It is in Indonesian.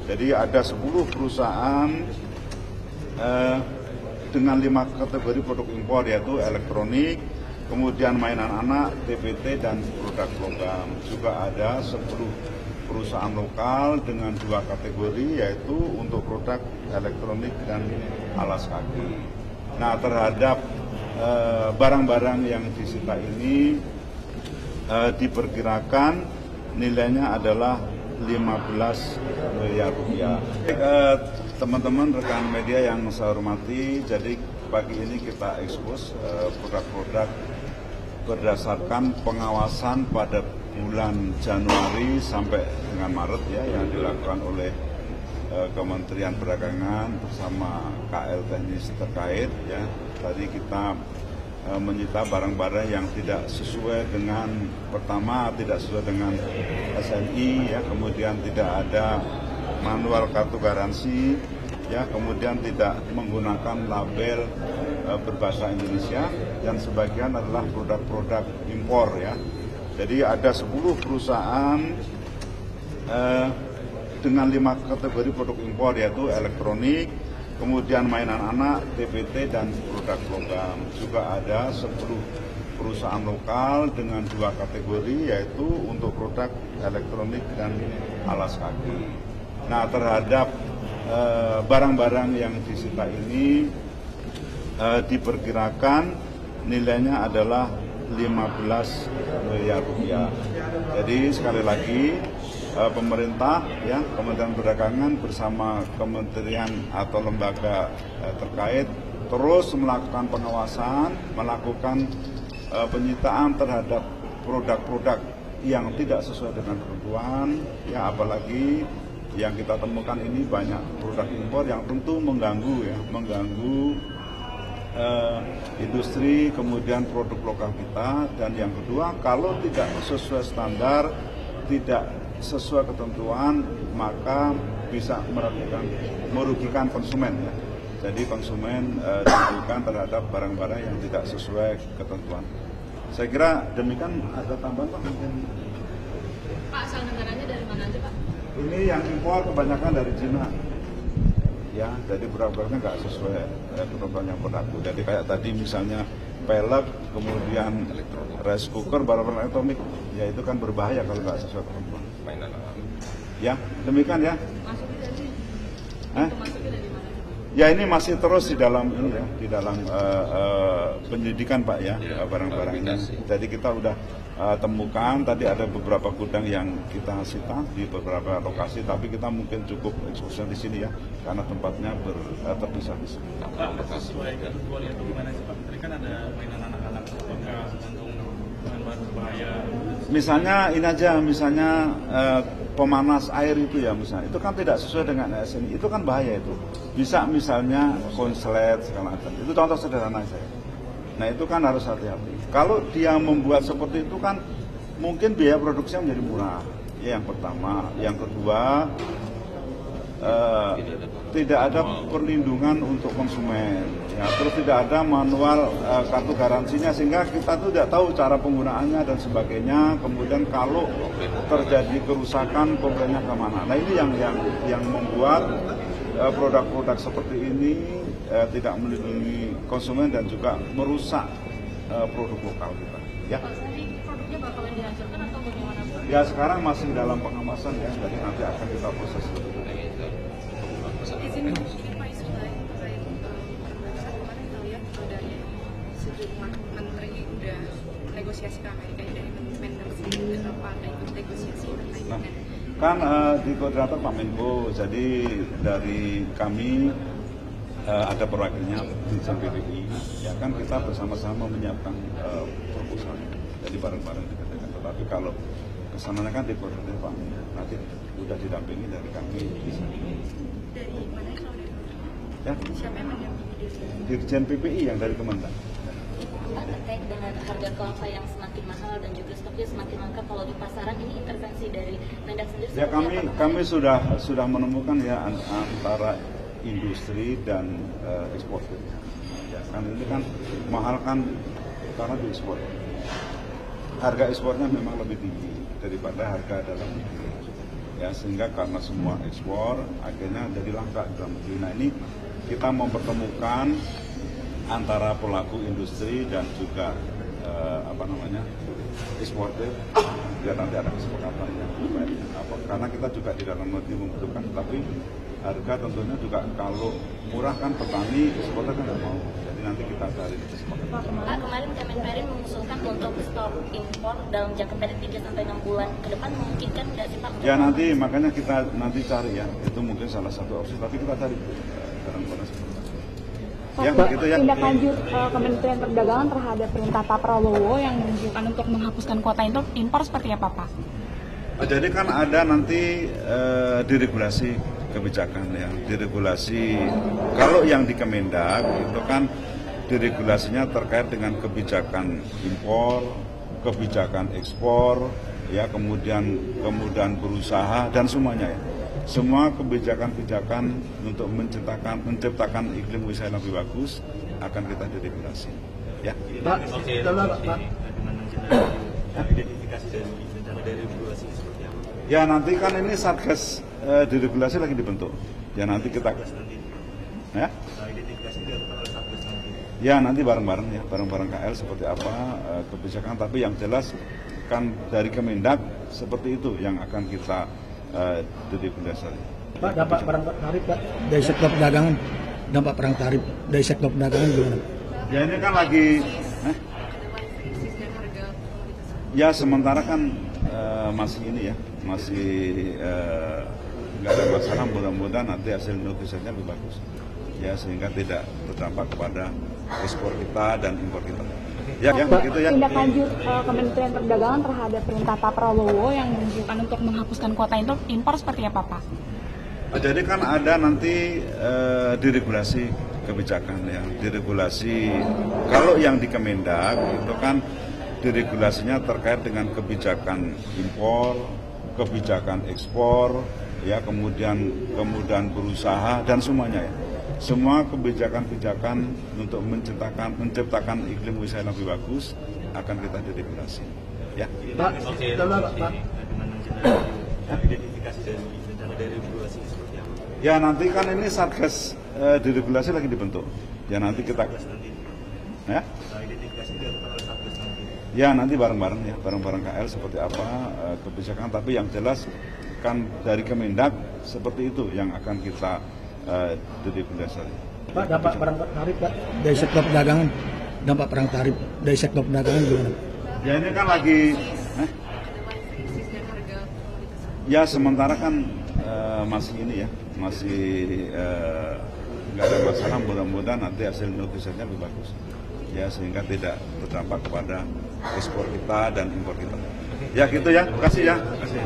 Jadi ada 10 perusahaan dengan 5 kategori produk impor, yaitu elektronik, kemudian mainan anak, TPT, dan produk logam. Juga ada 10 perusahaan lokal dengan 2 kategori, yaitu untuk produk elektronik dan alas kaki. Nah, terhadap barang-barang yang disita ini diperkirakan nilainya adalah 15 miliar rupiah. Teman-teman rekan media yang saya hormati, jadi pagi ini kita ekspos produk-produk berdasarkan pengawasan pada bulan Januari sampai dengan Maret ya, yang dilakukan oleh Kementerian Perdagangan bersama KL teknis terkait ya. Tadi kita menyita barang-barang yang tidak sesuai dengan, pertama tidak sesuai dengan SNI ya, kemudian tidak ada manual kartu garansi ya, kemudian tidak menggunakan label berbahasa Indonesia, dan sebagian adalah produk-produk impor ya. Jadi ada 10 perusahaan dengan 5 kategori produk impor, yaitu elektronik, kemudian mainan anak, TPT, dan produk logam. Juga ada 10 perusahaan lokal dengan 2 kategori, yaitu untuk produk elektronik dan alas kaki. Nah, terhadap barang-barang yang disita ini diperkirakan nilainya adalah 15 miliar rupiah. Jadi sekali lagi pemerintah ya, Kementerian Perdagangan bersama kementerian atau lembaga terkait terus melakukan pengawasan, melakukan penyitaan terhadap produk-produk yang tidak sesuai dengan ketentuan ya, apalagi yang kita temukan ini banyak produk impor yang tentu mengganggu industri, kemudian produk lokal kita. Dan yang kedua, kalau tidak sesuai standar, tidak sesuai ketentuan, maka bisa merugikan konsumen ya. Jadi konsumen dirugikan terhadap barang-barang yang tidak sesuai ketentuan. Saya kira demikian. Ada tambahan Pak? Pak, asal negaranya dari mana aja Pak? Ini yang impor kebanyakan dari Cina. Ya, jadi produk-produknya nggak sesuai ketentuan yang berlaku. Jadi kayak tadi misalnya pelek, kemudian rice cooker, barang-barang elektronik, ya itu kan berbahaya kalau nggak sesuai ketentuan. Mainan alam. Ya, demikian ya. Masuknya dari masuknya dari mana? Ya, ini masih terus di dalam ini ya, di dalam penyidikan Pak ya, barang-barang ini. Jadi kita udah temukan, tadi ada beberapa gudang yang kita sita di beberapa lokasi, tapi kita mungkin cukup eksposnya di sini ya, karena tempatnya terpisah di sini. Pak, sesuai ketentuan itu gimana sih Pak? Tadi kan ada mainan anak-anak, apakah mengandung bahan berbahaya? Misalnya ini aja, misalnya pemanas air itu ya, misalnya itu kan tidak sesuai dengan SNI, itu kan bahaya itu. Bisa misalnya konslet segala macam. Itu contoh sederhana saya. Nah, itu kan harus hati-hati. Kalau dia membuat seperti itu kan mungkin biaya produksinya menjadi murah. Ya, yang pertama, yang kedua tidak ada perlindungan untuk konsumen. Ya, terus tidak ada manual kartu garansinya, sehingga kita tuh tidak tahu cara penggunaannya dan sebagainya. Kemudian kalau terjadi kerusakan, komplainnya kemana? Nah, ini yang membuat produk-produk seperti ini tidak melindungi konsumen dan juga merusak produk lokal kita. Ya. Ini produknya bakalan dihancurkan atau bagaimana Pak? Ya, sekarang masih dalam pengawasan ya, jadi nanti akan kita proses lebih lanjut. Izin Pak Yusuf terkait kemarin kita lihat dari sejumlah menteri udah negosiasi ke Amerika dari Mendak sendiri, apa ada ikut negosiasi terkait Nah, dengan kan di koordinator Pak Menko, jadi dari kami ada perwakilannya di PPI, ya kan kita bersama-sama menyiapkan proposal, jadi bareng-bareng dikatakan. Tetapi kalau kesananya kan di koordinator Pak Menko, nanti sudah didampingi dari kami di sana. dari mana kalau dari Ya, siapa yang mendampingi di sini? Dirjen PPI yang dari Kemendak. Pak, terkait dengan harga kelapa yang semakin mahal dan juga stoknya semakin langka kalau di pasaran, ini intervensi dari Mendak sendiri? Ya, kami sudah menemukan ya antara industri dan eksportir. Ya, kan ini kan mahal kan karena diekspor. Harga ekspornya memang lebih tinggi daripada harga dalam negeri. ya, sehingga karena semua ekspor akhirnya jadi langka di dalam negeri. Nah, ini kita mempertemukan antara pelaku industri dan juga eksportir, biar nanti ada kesepakatan yang baik. Karena kita juga di dalam negeri membutuhkan, tapi harga tentunya juga kalau murah kan petani, eksportir kan nggak mau. Jadi nanti kita cari kesepakatan. Pak, kemarin Kemenperin mengusulkan untuk stop impor dalam jangka pendek 3-6 bulan ke depan, memungkinkan nggak sih Pak? Ya nanti makanya kita nanti cari ya, itu mungkin salah satu opsi, tapi kita cari dalam kondisi. Ya, begitu ya. Tindak lanjut Kementerian Perdagangan terhadap perintah Pak Prabowo yang menunjukkan untuk menghapuskan kuota impor seperti apa Pak? Jadi kan ada nanti diregulasi kebijakan ya, diregulasi. Kalau yang di Kemendak itu kan diregulasinya terkait dengan kebijakan impor, kebijakan ekspor, ya kemudian berusaha dan semuanya ya. Semua kebijakan-kebijakan untuk menciptakan iklim usaha yang lebih bagus akan kita diregulasi. Ya. Pak, identifikasi dari rencana dari regulasi seperti apa? Ya nanti kan ini Satgas diregulasi lagi dibentuk. Ya nanti kita. Ya. Identifikasi dilakukan oleh Satgas nanti. Ya nanti bareng-bareng ya, bareng-bareng KL seperti apa kebijakan. Tapi yang jelas kan dari Kemendak seperti itu yang akan kita diregulasi. Pak, dampak perang tarif Pak dari sektor perdagangan, dampak perang tarif dari sektor perdagangan gimana? Ya ini kan lagi, ya sementara kan masih ini ya, masih nggak ada masalah. Mudah-mudahan nanti hasil negosiasinya lebih bagus, ya sehingga tidak berdampak kepada ekspor kita dan impor kita. Ya, begitu ya. Tindak lanjut Kementerian Perdagangan terhadap perintah Pak Prabowo yang menunjukkan untuk menghapuskan kuota impor seperti apa Pak? Jadi kan ada nanti diregulasi kebijakan ya, diregulasi. Kalau yang di Kemendak itu kan diregulasinya terkait dengan kebijakan impor, kebijakan ekspor, ya kemudian berusaha dan semuanya ya. Semua kebijakan-kebijakan untuk menciptakan iklim usaha yang lebih bagus akan kita diregulasi. Ya. Pak, Identifikasi dari rencana dari regulasi seperti apa? Ya nanti kan ini Satgas diregulasi lagi dibentuk. Ya nanti kita. Ya. Identifikasi dilakukan oleh Satgas nanti. Ya nanti bareng-bareng ya, bareng-bareng KL seperti apa kebijakan. Tapi yang jelas kan dari Kemendak seperti itu yang akan kita diregulasi. Pak, dampak perang tarif Pak dari sektor perdagangan, dampak perang tarif dari sektor perdagangan gimana? Ya ini kan lagi, ya sementara kan masih ini ya, masih nggak ada masalah. Mudah-mudahan nanti hasil negosiasinya lebih bagus, ya sehingga tidak berdampak kepada ekspor kita dan impor kita. Ya gitu ya, terima kasih ya. Terima kasih.